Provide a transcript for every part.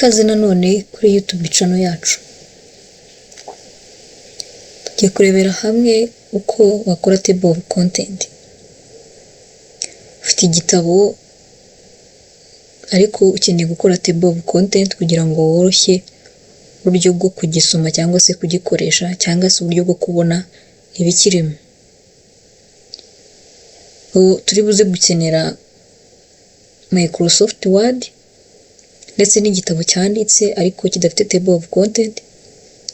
Ikaze nanone kuri YouTube channel yacu. Tugiye kurebera hamwe uko wakora table of content. Ufite igitabo ariko ukeneye gukora table of content kugira ngo woroshye uburyo bwo kugisoma cyangwa se kugikoresha cyangwa se uburyo bwo kubona ibikirimo. Turi buze gukenera Microsoft Word ndetse n'igitabo cyanditse ariko kidafite table of content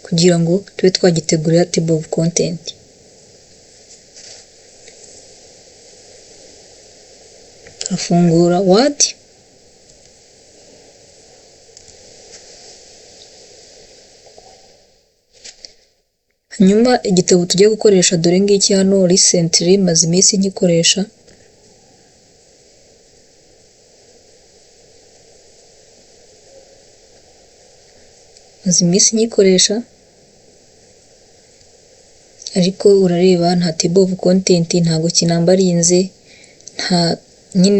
kugira ngo tube twagitegurira table of content. Afungura Word, hanyuma igitabo tugiye gukoresha dore ngiki hano recently maze iminsi nkikoresha. Ariko urareba nta table of content, ntago kinambarinze,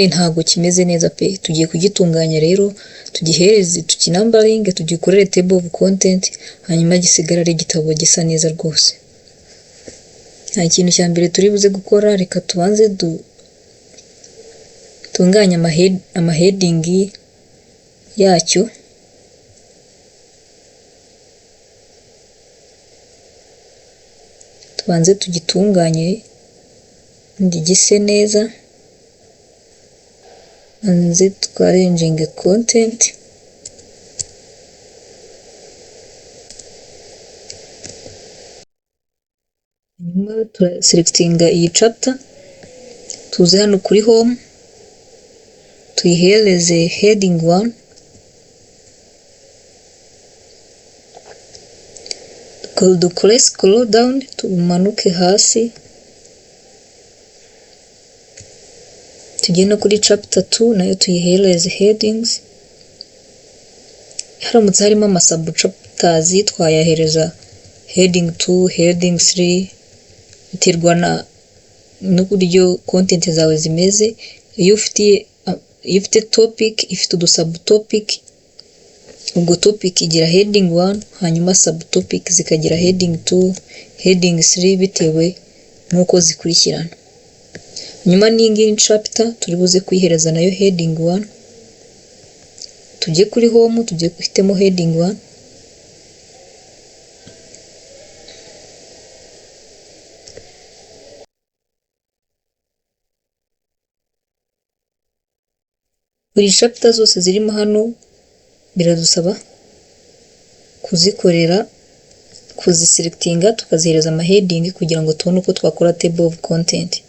ntago kimeze neza pe. Tugiye kugitunganya rero tugihereze tukinambaringe, tugikorere table of content, hanyuma gisigara ari igitabo gisa neza rwose. Nta kintu cya mbere turi buze gukora, reka tubanze tunganya amaheading yacyo. Tubanze tugitunganye gise neza, banze twaranging content, hanyuma selectinga iyi chapter, tuze hano kuri home tuyihereze heading 1, dukore scroll down tumanuke hasi tugenda kuri chapter 2 nayo tuyihereze headings. Haramutse harimo ama sub chapters twayahereza heading 2, heading 3, biterwa n'uburyo content zawe zimeze. Iyo ufite topic ifite udu sub topic, ubwo topic igira heading 1 hanyuma sub topic zikagira heading 2, heading 3 bitewe nuko zikurikirana. Nyuma n'ingi chapter turi buze kuyihereza nayo heading 1. Tujye kuri home, tujye guhitemo heading 1, buri chapter zose zirimo hano biradusaba kuziselectinga tukazihereza ama heading kugira ngo tubone uko twakora table of content.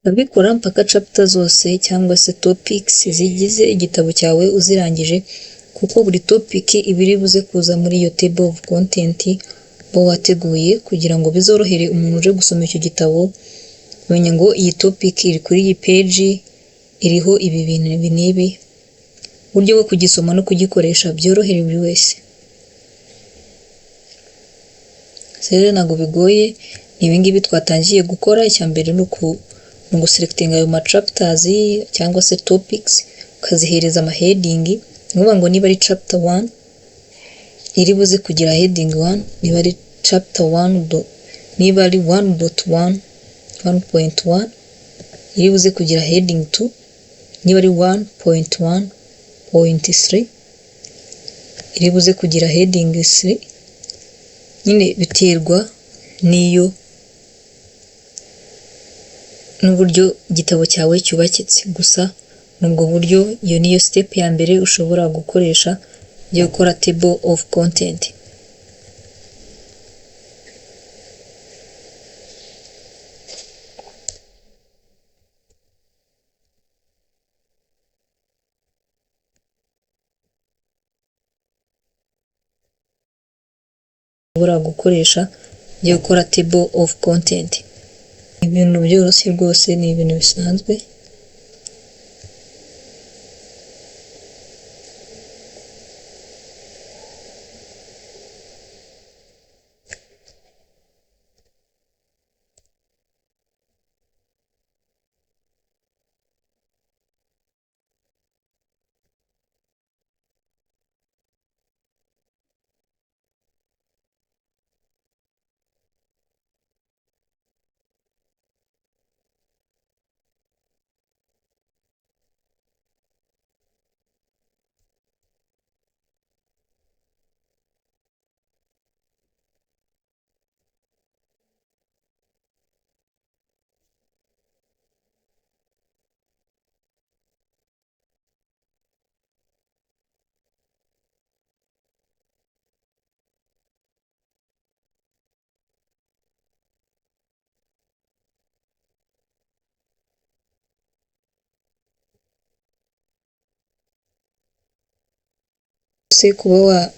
Abikora mpaka chapter zose cyangwa se topics zigize igitabo cyawe uzirangije, kuko buri topic ibiri buze kuza muri iyo table of content bo wateguye kugira ngo bizorohere umuntu uje gusoma icyo gitabo kumenya ngo iyi topic iri kuri iyi page iriho ibi bintu ibi n'ibi. Uburyo bwo kugisoma no kugikoresha byorohere buri wese. Rero ntago bigoye, ibi ngibi twatangiye gukora. Icya mbere ni uguselectinga ayo ma chapters cyangwa se topics ukazihereza ama heading. Nuvuga ngo niba ari chapter 1 iri buze kugira heading 1, niba ari chapter 1 niba ari 1.1 iri buze kugira heading 2, niba ari 1.1.3 iri buze kugira heading 3. Nyine biterwa niyo n'uburyo igitabo cyawe cyubakitse. Gusa nubwo buryo, iyo niyo step ya mbere ushobora gukoresha yo gukora table of content. Yo gukora table of content. Ibintu byoroshye rwose, ni ibintu bisanzwe. se kuba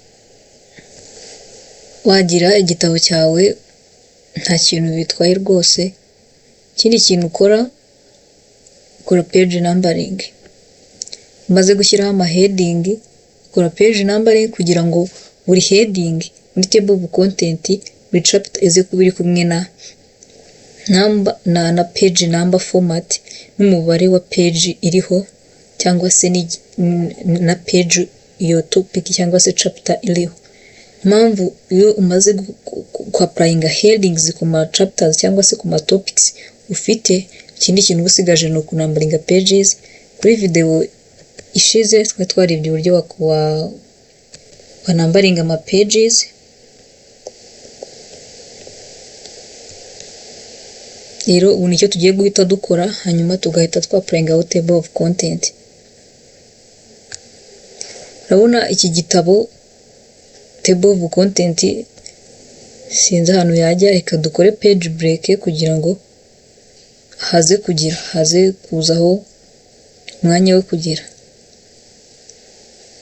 wagira igitabo cyawe nta kintu bitwaye rwose. Ikindi kintu ukora page numbering. Umaze gushyiraho ama heading, ukora page numbering kugira ngo buri heading muri table of content buri chapter ize kuba iri kumwe na page number format n'umubare wa page iriho, cyangwa se na page iyo topic cyangwa se chapter iriho. Impamvu iyo umaze ku-applyinga headings ku ma chapters cyangwa se ku ma topics ufite, ikindi kintu usigaje no kunambaringa pages. Kuri video ishize twarebye uburyo wanambaringa ama pages. Rero ubu nicyo tugiye guhita dukora, hanyuma tugahita twa-applyinga table of content. Urabona iki gitabo table of content sinzi ahantu yajya, reka dukore page break kugira ngo haze kuzaho umwanya wo kugira.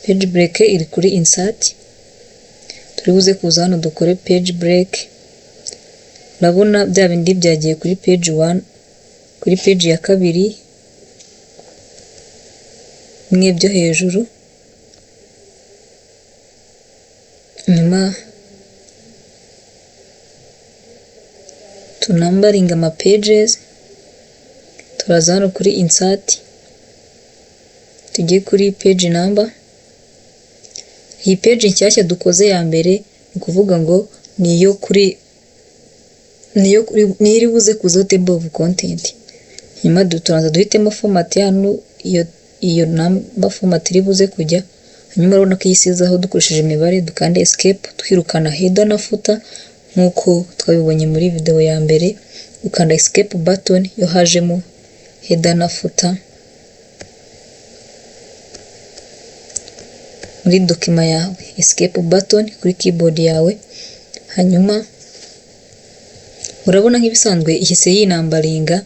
Page break iri kuri insert, turi buze kuza hano dukore page break. Urabona bya bindi byagiye kuri page 1, kuri page ya kabiri mwe byo hejuru, nyuma tunambaringa ama pages. Turaza hano kuri insert, tujye kuri page number. Iyi page nshyashya dukoze ya mbere ni ukuvuga ngo niyo iri buze kuzaho table of content. Nyuma turaza duhitemo format hano, iyo number format iri buze kujya. Hanyuma urabona ko yisizaho dukoresheje imibare, dukanda escape twirukana header na footer nkuko twabibonye muri video ya mbere. Ukanda escape button yo hajemo header na footer muri document yawe, escape button kuri keyboard yawe. Hanyuma urabona nk'ibisanzwe ihise yinambaringa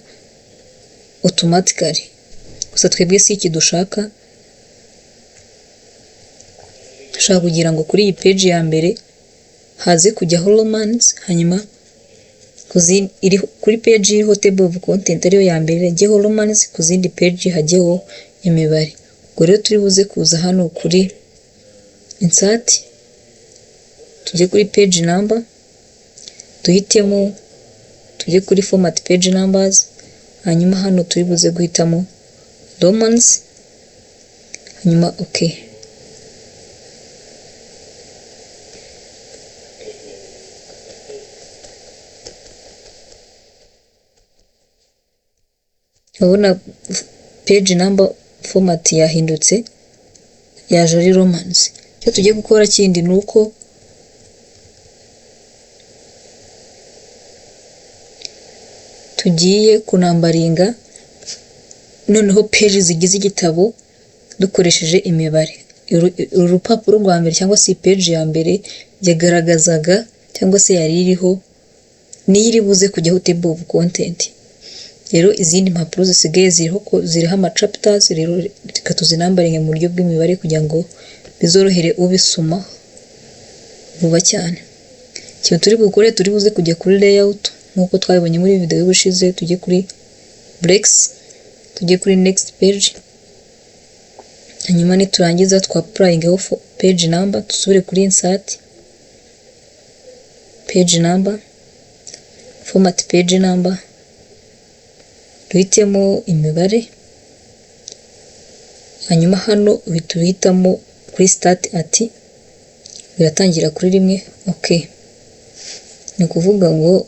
automatically, gusa twebwe si iki dushaka. Dushaka kugira ngo kuri iyi page ya mbere haze kujyaho romance, hanyuma kuri page iriho table of content ariyo ya mbere hajyeho romance, ku zindi page hajyeho imibare. Ubwo rero turi buze kuza hano kuri insert, tujye kuri page number, duhitemo tujye kuri format page numbers. Hanyuma hano turi buze guhitamo romance, hanyuma okay. Urabona page number format yahindutse, yaje ari romance. Icyo tugiye gukora kindi ni uko tugiye kunambaringa noneho page zigize igitabo dukoresheje imibare. Urupapuro rwa mbere cyangwa se page ya mbere yagaragazaga cyangwa se yari iriho niyo iri buze kujyaho table of content. Rero izindi mpapuro zisigaye ziriho ama chapters, rero reka tuzinambaringe mu buryo bw'imibare kugira ngo bizorohere ubisoma vuba cyane. Ikintu turi bukore, turi buze kujya kuri layout nkuko twabibonye muri video y'ubushize. Tujye kuri breaks, tujye kuri next page, hanyuma niturangiza twa-applyingeho page number. Dusubire kuri insert, page number, format page number, duhitemo imibare. Hanyuma hano uhitamo kuri start at, biratangira kuri 1. Okay, ni ukuvuga ngo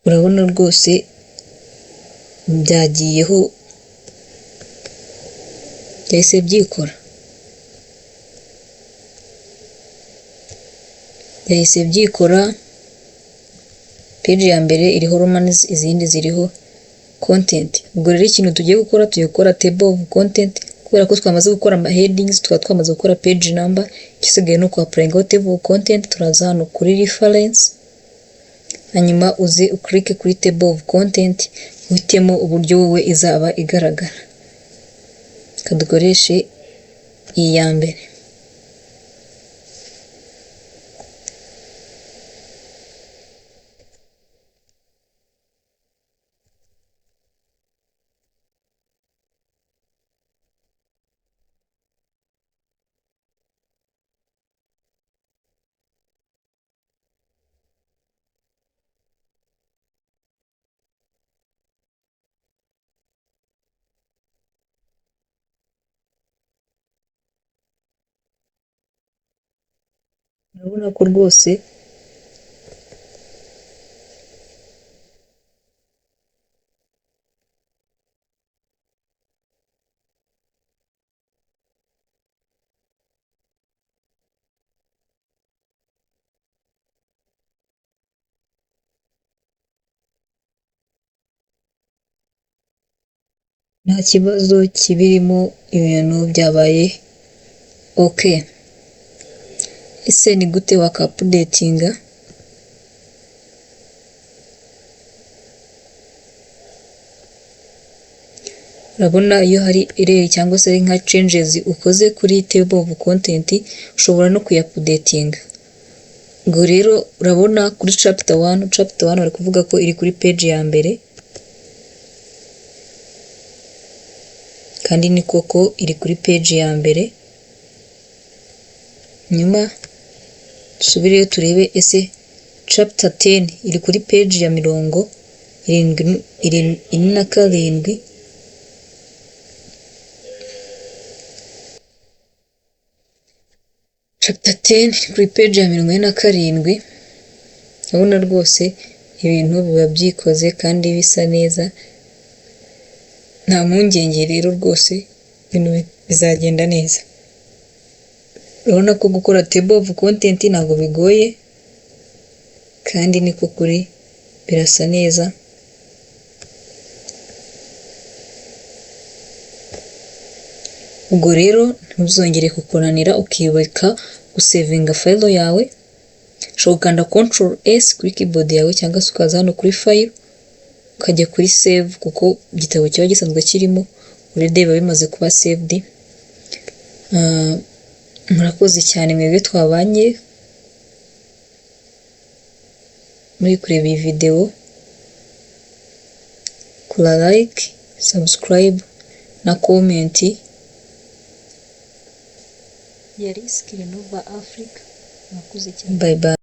urabona rwose byagiyeho, byahise byikora. Page ya mbere iriho romance, izindi ziriho content. Ubwo rero ikintu tugiye gukora table of content, kubera ko twamaze gukora ama headings, twamaze gukora page number. Igisigaye no ku-applyinga table of content. Turaza hano kuri reference, hanyuma uze uklike kuri table of content uhitemo uburyo wowe izaba igaragara. Kadukoreshe iyi ya mbere. Urabona ko rwose nta kibazo kibirimo, ibintu byabaye okay. Ese ni gute wakapudetinga? Urabona iyo hari error cyangwa se nka changes ukoze kuri table of content ushobora no kuyapudetinga. Ngo rero urabona kuri chapter 1 bari kuvuga ko iri kuri page ya mbere, kandi ni koko iri kuri page ya mbere. Nyuma dusubireyo turebe ese chapter 10 iri kuri page ya 77. Chapter 10 kuri page ya 47. Urabona rwose ibintu biba byikoze kandi bisa neza, nta mpungenge rero rwose ibintu bizagenda neza. Urabona ko gukora table of content ntabwo bigoye kandi niko kuri birasa neza. Ubwo rero ntuzongere kukunanira ukibika gusevinga file yawe, ushobora gukanda Ctrl S kuri keyboard yawe cyangwa se ukaza hano kuri file ukajya kuri save, kuko igitabo kiba gisanzwe kirimo already biba bimaze kuba saved. Murakoze cyane mwebwe twabanye muri kureba iyi video. Kora like, subscribe na comment. Yari Skillinova Africa. Murakoze cyane. Bye bye.